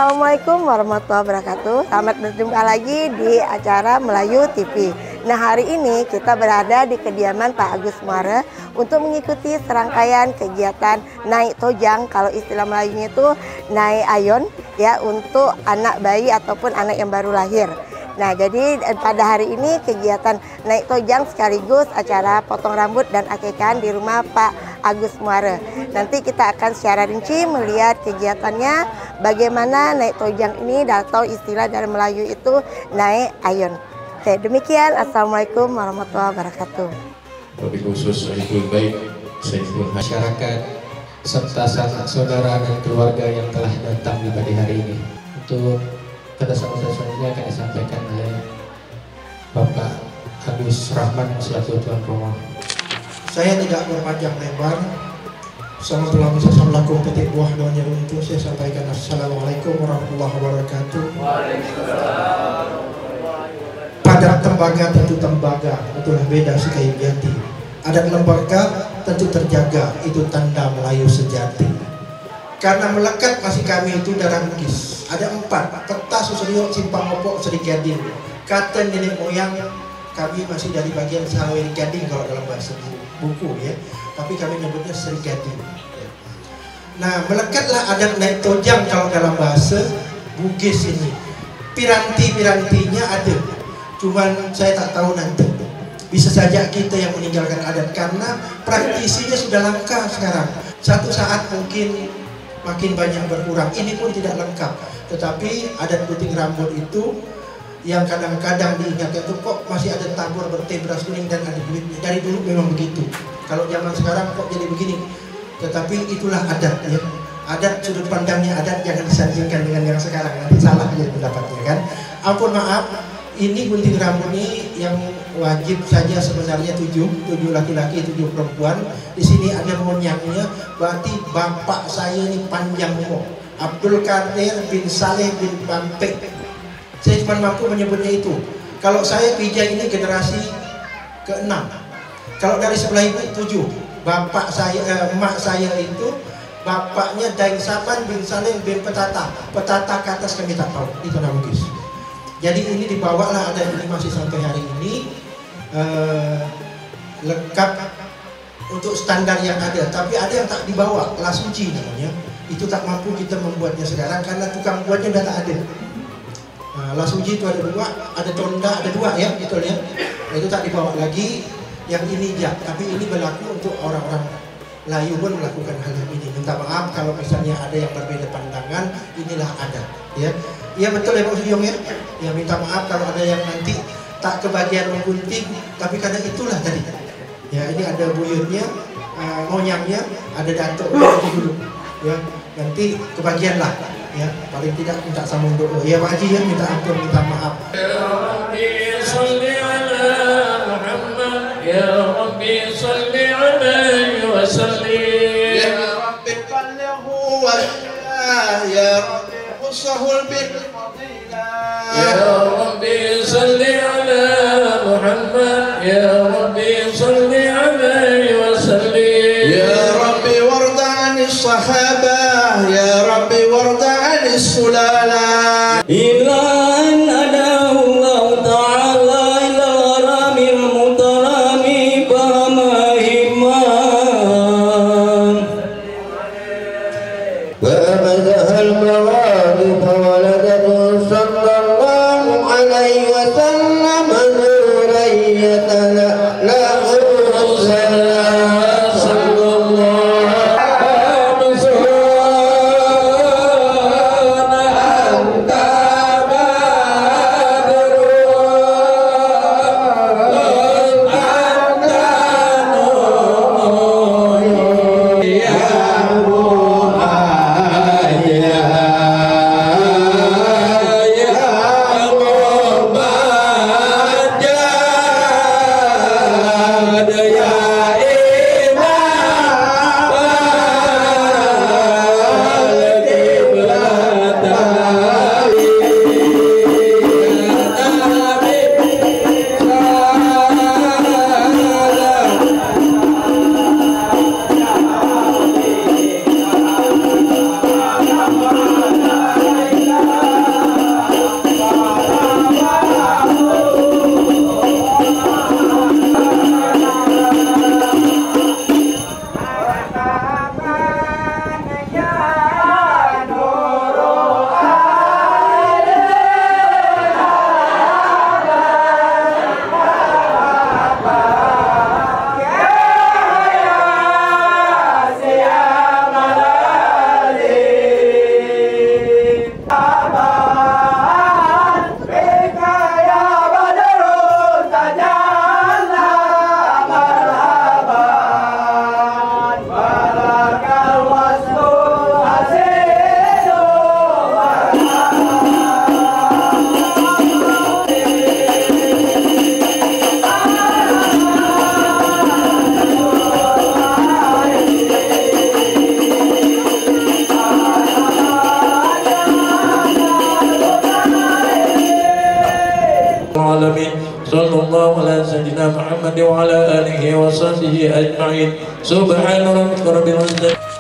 Assalamualaikum warahmatullahi wabarakatuh. Selamat berjumpa lagi di acara Melayu TV. Nah, hari ini kita berada di kediaman Pak Agus Muara untuk mengikuti serangkaian kegiatan naik tojang. Kalau istilah Melayunya itu naik ayon ya, untuk anak bayi ataupun anak yang baru lahir. Nah, jadi pada hari ini kegiatan naik tojang sekaligus acara potong rambut dan akekahan di rumah Pak Agus Muara. Nanti kita akan secara rinci melihat kegiatannya, bagaimana naik tojang ini, atau istilah dari Melayu itu naik ayon. Oke, demikian. Assalamualaikum warahmatullahi wabarakatuh. Lebih khusus Ibu baik Saiful masyarakat serta sanak saudara dan keluarga yang telah datang di pagi hari ini. Untuk kata selanjutnya akan disampaikan oleh Bapak Agus Rahman selaku Tuan Rumah. Saya tidak berpanjang lebar. Assalamualaikum petik buah daunnya runtuh. Saya sampaikan Assalamualaikum warahmatullahi wabarakatuh. Padat tembaga tentu tembaga, itulah beda si kayu jati. Adat lembaga tentu terjaga, itu tanda Melayu sejati. Karena melekat masih kami itu darah Bugis. Ada 4, peta Susrio Simpang Opok Sri Gading. Kata nenek moyang kami masih dari bagian Saweri Gading kalau dalam bahasa buku ya. Tapi kami nyebutnya Sri Gading. Nah, melekatlah adat naik tojang kalau dalam bahasa Bugis ini. Piranti-pirantinya ada. Cuman saya tak tahu nanti. Bisa saja kita yang meninggalkan adat karena praktisinya sudah langka sekarang. Satu saat mungkin makin banyak berkurang. Ini pun tidak lengkap. Tetapi adat gunting rambut itu yang kadang-kadang diingatkan itu kok masih ada tabur berteh beras kuning dan ada duitnya. Dari dulu memang begitu. Kalau zaman sekarang kok jadi begini. Tetapi itulah adat ya. Adat, sudut pandangnya adat jangan disandingkan dengan yang sekarang. Nanti salah aja pendapatnya kan. Ampun maaf, ini gunting rambut ini yang wajib saja sebenarnya 7 laki-laki, 7 perempuan. Di sini ada monyangnya, berarti bapak saya ini panjang umur. Abdul Qadir bin Saleh bin Bampek. Saya cuma mampu menyebutnya itu. Kalau saya pijak ini generasi ke-6. Kalau dari sebelah ibu 7. Bapak saya, emak saya itu bapaknya Daeng Saban bin Saleh bin Petata. Petata ke atas kami tak tahu, itu nama Bugis. Jadi ini dibawalah, ada ini masih sampai hari ini lengkap untuk standar yang ada. Tapi ada yang tak dibawa, lasuci namanya. Itu tak mampu kita membuatnya sekarang karena tukang buatnya sudah tak ada. Lasuci itu ada 2, ada tonda ada 2 ya, betul ya. Itu tak dibawa lagi. Yang ini ya, tapi ini berlaku untuk orang-orang Melayu pun melakukan hal ini. Minta maaf kalau misalnya ada yang berbeda pandangan, inilah adat ya. Iya betul ya Pak Suyong ya. Ya minta maaf kalau ada yang nanti tak kebagian menggunting, tapi karena itulah tadi. Ya ini ada buyutnya, monyangnya, ada datuk dulu. Ya nanti kebagian lah. Ya paling tidak minta sambung doa. Ya Pak Haji ya minta ampun, minta maaf. Ya Rabbi salli alaihi wa sallim. Ya Rabbi ballighu wa ya Rabbi khusahul bil fadilah. Ya Rabbi salli ala Muhammad. Ya Rabbi salli alaihi wa sallim. Ya Rabbi warda 'anis sahabah. Ya Rabbi warda 'anis sulalah. Ilan ada Allah Ta'ala ila ramil mutarami bahamahiman wa abadahal mawadi fawaladatun sallallahu alaihi wa sallam zuriyatana sallallahu ala sayyidina Muhammad wa ala alihi wa sahbihi ajma'in. Subhana rabbika rabbil izzati.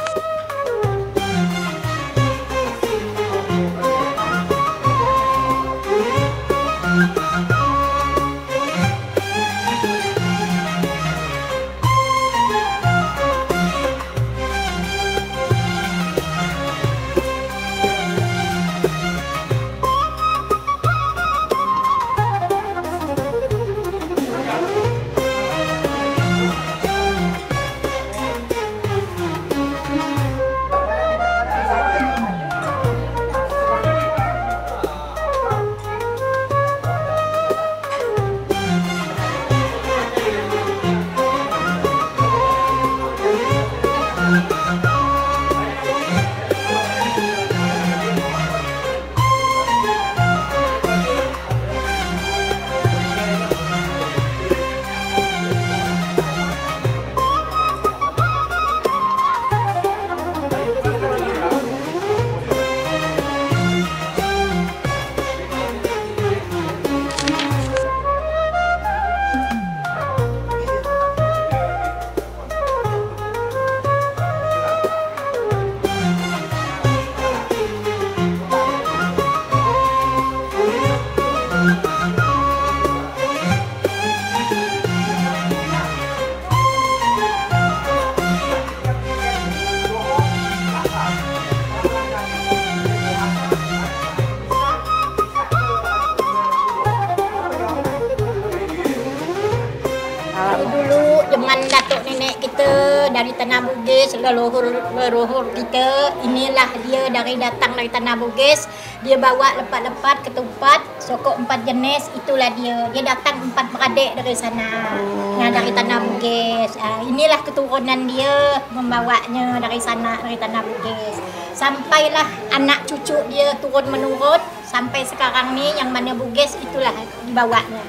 Datuk nenek kita dari Tanah Bugis, leluhur kita, inilah dia datang dari Tanah Bugis. Dia bawa lepat-lepat, ketupat, sokok 4 jenis, itulah dia. Dia datang 4 beradik dari sana, dari Tanah Bugis. Inilah keturunan dia membawanya dari sana, dari Tanah Bugis. Sampailah anak cucu dia turun menurun sampai sekarang ni yang mana Bugis itulah dibawanya.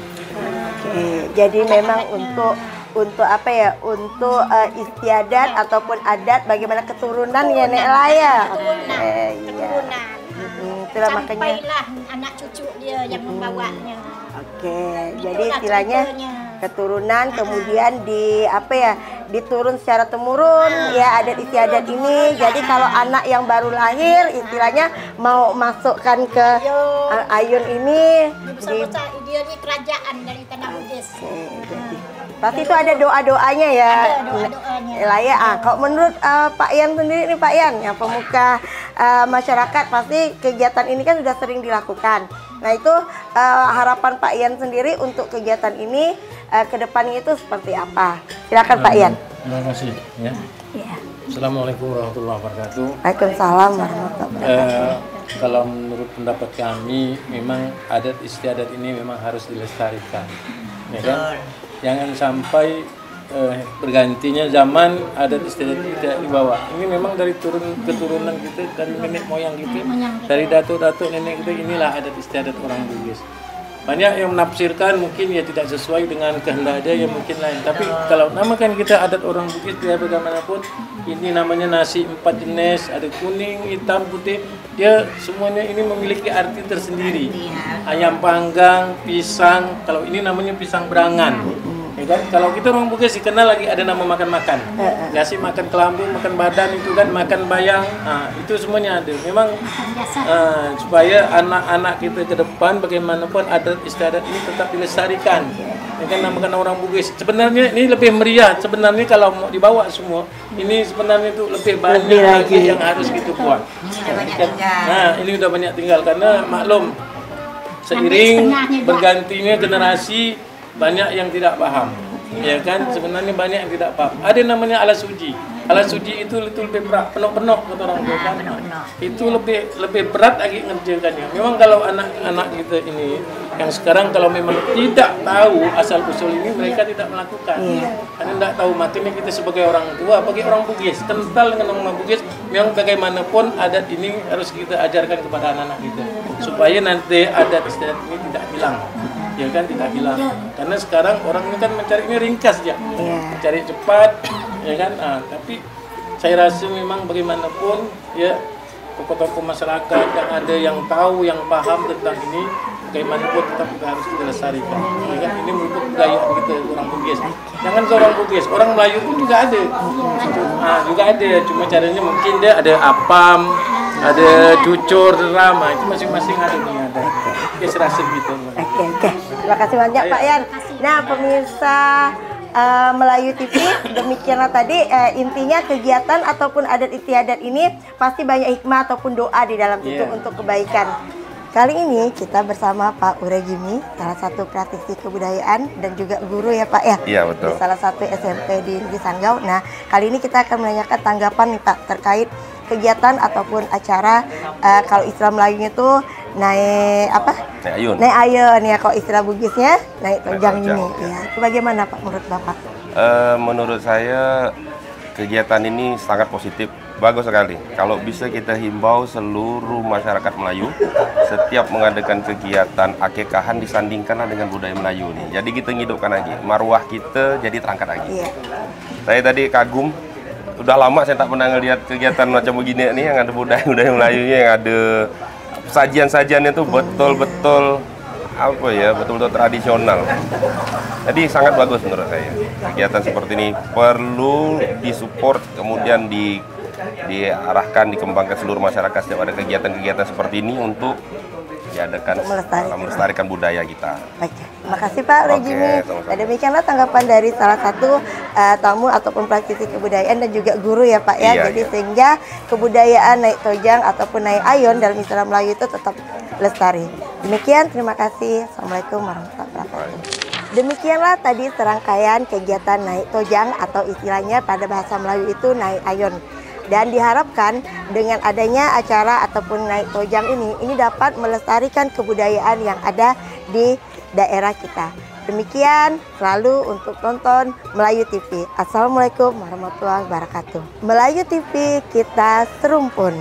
Jadi memang untuk apa ya, untuk istiadat ataupun adat bagaimana keturunan ya Nek Laya. Keturunan. Itulah makanya. Sampailah anak cucu dia yang membawanya. Jadi istilahnya keturunan kemudian diturun secara temurun ya adat istiadat ini. Jadi kalau anak yang baru lahir istilahnya mau masukkan ke ayun ini dia ni kerajaan dari Tanah Bugis. Pasti itu ada doa-doanya ya. Ada doa-doanya. Laya, kalau menurut Pak Yan sendiri nih Pak Yan, yang pemuka masyarakat pasti kegiatan ini kan sudah sering dilakukan. Nah itu harapan Pak Yan sendiri untuk kegiatan ini ke depannya itu seperti apa? Silakan Pak Yan. Terima kasih ya. Assalamualaikum warahmatullahi wabarakatuh. Waalaikumsalam warahmatullahi wabarakatuh. Kalau menurut pendapat kami, memang adat istiadat ini memang harus dilestarikan, ya kan? Jangan sampai bergantinya zaman adat istiadat tidak dibawa. Ini memang dari keturunan kita, dari nenek moyang kita, dari datuk-datuk nenek kita, inilah adat istiadat orang Bugis. Banyak yang menafsirkan mungkin ya tidak sesuai dengan kehendak dia, ya mungkin lain. Tapi kalau namakan kita adat orang Bugis, dia bagaimanapun, ini namanya nasi 4 jenis, ada kuning, hitam, putih. Dia semuanya ini memiliki arti tersendiri. Ayam panggang, pisang, kalau ini namanya pisang berangan. Ya kan? Kalau kita orang Bugis dikenal lagi ada nama makan-makan. Biasa makan kelambu, makan badan itu kan, makan bayang. Itu semuanya ada. Memang supaya anak-anak kita ke depan bagaimanapun adat istiadat ini tetap dilestarikan. Ya kan, namakan orang Bugis. Sebenarnya ini lebih meriah. Sebenarnya kalau mau dibawa semua, ini sebenarnya itu lebih banyak lagi yang harus kita buat. Nah, ini udah banyak tinggal karena maklum seiring bergantinya generasi banyak yang tidak paham, ya kan? Sebenarnya banyak yang tidak paham. Ada namanya alas suci. Alas suci itu lebih berat, penuh-penuh kata orang tua kan. Itu lebih berat lagi ngerjakannya. Memang kalau anak-anak kita ini yang sekarang kalau memang tidak tahu asal usul ini, mereka tidak melakukan. Karena tidak tahu, makanya kita sebagai orang tua, bagi orang Bugis kental dengan orang Bugis, memang bagaimanapun adat ini harus kita ajarkan kepada anak-anak kita supaya nanti adat istiadat ini tidak hilang. Ya kan, tidak hilang. Karena sekarang orang ini kan mencari ini ringkas ya, mencari cepat, ya kan. Tapi saya rasa memang bagaimanapun ya tokoh-tokoh masyarakat yang ada yang tahu, yang paham tentang ini, bagaimanapun tetap kita harus kita lestarikan. Ya kan? Ini merupakan budaya kita orang Bugis. Jangan ke orang Bugis, orang Melayu pun juga ada. Juga ada, cuma caranya mungkin dia ada apam, ada cucur, drama, itu masing-masing ada nih ada. Ya serasa gitu. Oke. Terima kasih banyak Pak Yan. Nah pemirsa Melayu TV, demikianlah tadi intinya kegiatan ataupun adat istiadat ini pasti banyak hikmah ataupun doa di dalam itu untuk kebaikan. Kali ini kita bersama Pak Ure Jimmy, salah satu praktisi kebudayaan dan juga guru ya Pak ya. Iya betul. Di salah satu SMP di Negeri Sanggau. Nah kali ini kita akan menanyakan tanggapan nih Pak terkait kegiatan ataupun acara kalau Islam Melayunya itu naik apa? Naik ayun. Naik ayun ya, kalau istilah Bugisnya naik tojang ini. Ya, itu bagaimana Pak menurut Bapak? Menurut saya kegiatan ini sangat positif, bagus sekali. Kalau bisa kita himbau seluruh masyarakat Melayu, setiap mengadakan kegiatan akekahan disandingkanlah dengan budaya Melayu nih. Jadi kita ngidupkan lagi, marwah kita jadi terangkat lagi. Iya. Saya tadi kagum. Udah lama saya tak pernah ngelihat kegiatan macam begini nih yang ada budaya Melayunya, yang ada sajian-sajiannya tuh betul-betul apa ya, betul-betul tradisional. Jadi sangat bagus menurut saya. Kegiatan seperti ini perlu disupport, kemudian diarahkan, dikembangkan seluruh masyarakat setiap ada kegiatan-kegiatan seperti ini untuk diadakan melestarikan budaya kita. Baik, terima kasih Pak Ure Jimmy. Dan demikianlah tanggapan dari salah satu tamu ataupun praktisi kebudayaan dan juga guru ya Pak ya. Jadi sehingga kebudayaan naik tojang ataupun naik ayun dalam istilah Melayu itu tetap lestari. Demikian, terima kasih. Assalamualaikum warahmatullahi wabarakatuh. Demikianlah tadi serangkaian kegiatan naik tojang atau istilahnya pada bahasa Melayu itu naik ayun. Dan diharapkan dengan adanya acara ataupun naik tojang ini dapat melestarikan kebudayaan yang ada di daerah kita. Demikian selalu untuk tonton Melayu TV. Assalamualaikum warahmatullahi wabarakatuh. Melayu TV, kita serumpun.